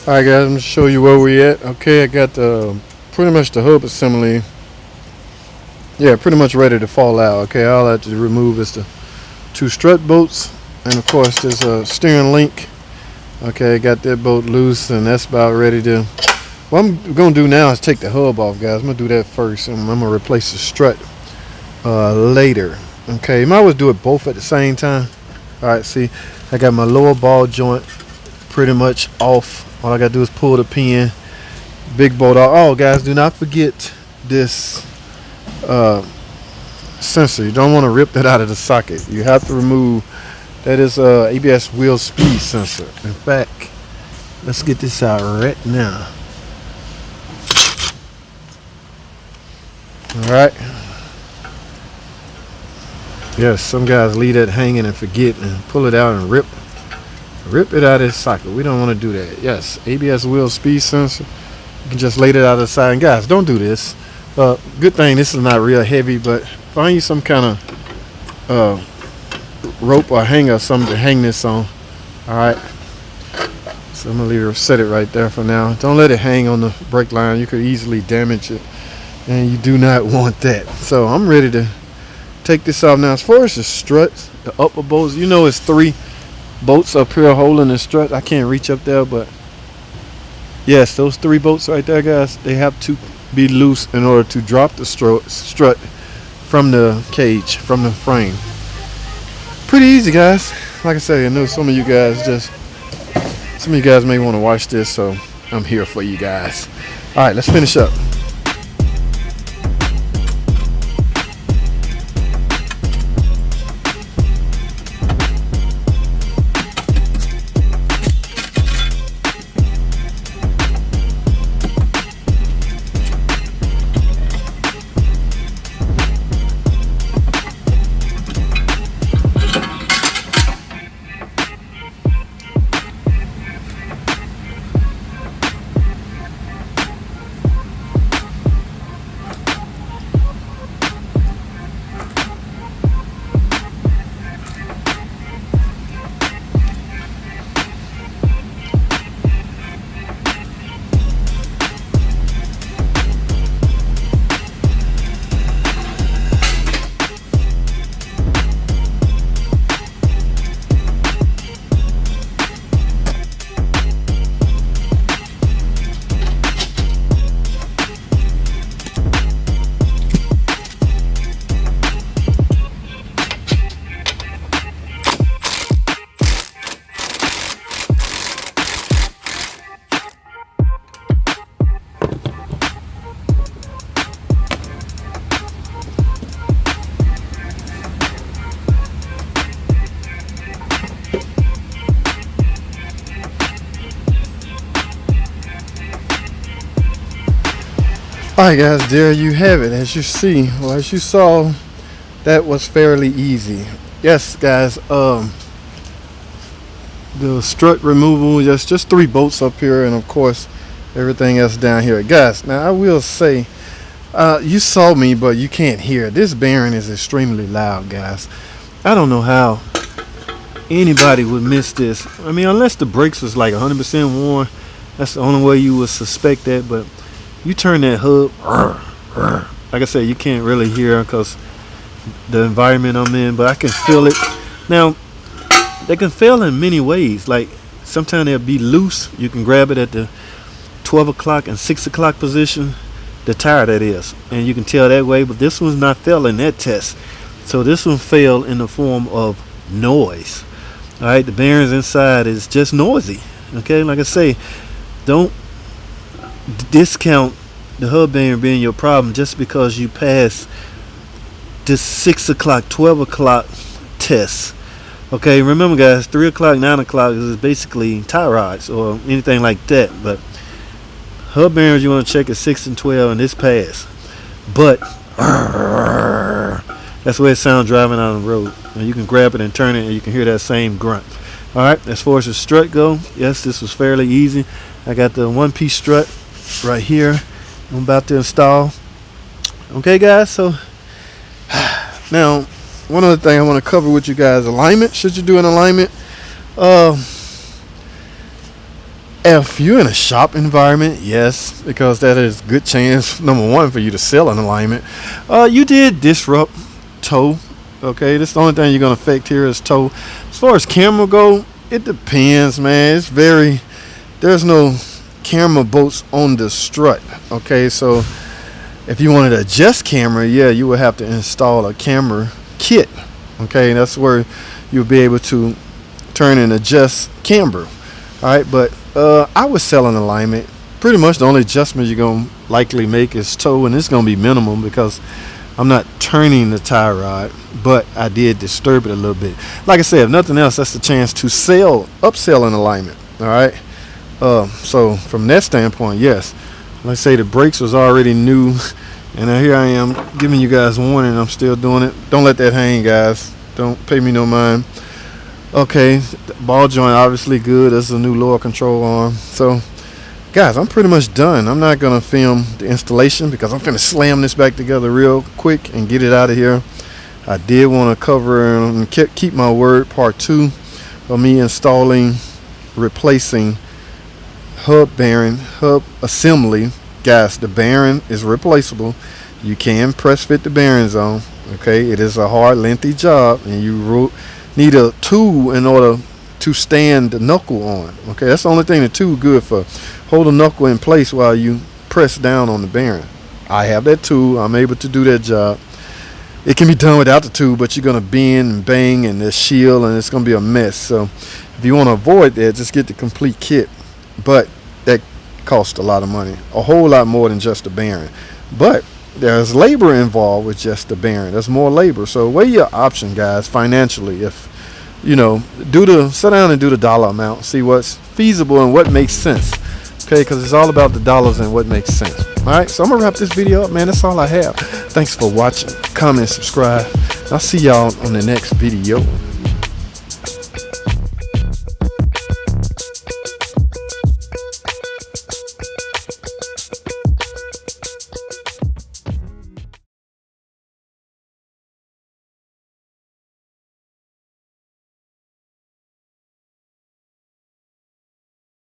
Alright guys, I'm going to show you where we at. Okay, I got pretty much the hub assembly, yeah, pretty much ready to fall out. Okay, all I have to remove is the two strut bolts, and of course there's a steering link. Okay, got that bolt loose, and that's about ready to, what I'm going to do now is take the hub off, guys. I'm going to do that first, and I'm going to replace the strut later. Okay, you might as well do it both at the same time. Alright, see, I got my lower ball joint pretty much off. All I gotta do is pull the pin, big bolt off. Oh guys, do not forget this sensor. You don't want to rip that out of the socket. You have to remove, that is ABS wheel speed sensor. In fact, let's get this out right now. Alright. Yes, some guys leave that hanging and forget and pull it out and rip it out of its socket. We don't want to do that. Yes, ABS wheel speed sensor. You can just lay it out of the side. And guys, don't do this. Good thing this is not real heavy, but find you some kind of rope or hanger or something to hang this on. Alright. So I'm going to set it right there for now. Don't let it hang on the brake line. You could easily damage it, and you do not want that. So I'm ready to take this off now. As far as the struts, the upper bolts, you know it's 3 bolts up here holding the strut. I can't reach up there, but yes, those 3 bolts right there, guys, they have to be loose in order to drop the strut from the cage, from the frame. Pretty easy, guys. Like I said, I know some of you guys may want to watch this, so I'm here for you guys. All right, let's finish up. Alright guys, there you have it. As you see, well, as you saw, that was fairly easy. Yes guys, the strut removal, just 3 bolts up here, and of course everything else down here. Guys, now I will say, you saw me but you can't hear. This bearing is extremely loud, guys. I don't know how anybody would miss this. I mean, unless the brakes was like 100% worn, that's the only way you would suspect that. But you turn that hub, like I said, you can't really hear because the environment I'm in, but I can feel it. Now, they can fail in many ways. Like sometimes they'll be loose. You can grab it at the 12 o'clock and 6 o'clock position, the tire that is, and you can tell that way. But this one's not failing that test. So this one failed in the form of noise. All right, the bearings inside is just noisy. Okay, like I say, don't discount the hub bearing being your problem just because you pass this 6 o'clock 12 o'clock test. Okay, remember guys, 3 o'clock 9 o'clock is basically tie rods or anything like that, but hub bearings you want to check at 6 and 12, and this pass. But that's the way it sounds driving on the road, and you can grab it and turn it and you can hear that same grunt. Alright, as far as the strut go, yes, this was fairly easy. I got the 1-piece strut right here I'm about to install. Okay guys, so now one other thing I want to cover with you guys, alignment. Should you do an alignment, If you're in a shop environment, yes, because that is good chance, number one, for you to sell an alignment. You did disrupt toe. Okay, this the only thing you're gonna affect here is toe. As far as camera go, it depends, man. It's very, there's no camera bolts on the strut. Okay, so if you wanted to adjust camera, yeah, you would have to install a camera kit. Okay, that's where you'll be able to turn and adjust camber. All right, but I would sell an alignment. Pretty much the only adjustment you're gonna likely make is toe, and it's gonna be minimum because I'm not turning the tie rod, but I did disturb it a little bit. Like I said, if nothing else, that's the chance to upsell an alignment. All right. So from that standpoint, yes. Like I say, the brakes was already new, and here I am giving you guys warning. I'm still doing it. Don't let that hang, guys. Don't pay me no mind. Okay, ball joint obviously good. That's a new lower control arm. So, guys, I'm pretty much done. I'm not gonna film the installation because I'm finna slam this back together real quick and get it out of here. I did want to cover and keep my word, part 2 of me installing, replacing hub bearing, hub assembly. Guys, the bearing is replaceable. You can press fit the bearings on. Okay, it is a hard, lengthy job, and you need a tool in order to stand the knuckle on. Okay, that's the only thing the tool good for. Hold the knuckle in place while you press down on the bearing. I have that tool. I'm able to do that job. It can be done without the tool, but you're gonna bend and bang and the shield, and it's gonna be a mess. So if you want to avoid that, just get the complete kit. But that costs a lot of money, a whole lot more than just the bearing. But there's labor involved with just the bearing. There's more labor. So weigh your option, guys, financially. If you know, sit down and do the dollar amount, see what's feasible and what makes sense. Okay, because it's all about the dollars and what makes sense. All right, so I'm gonna wrap this video up, man. That's all I have. Thanks for watching. Comment, subscribe. I'll see y'all on the next video.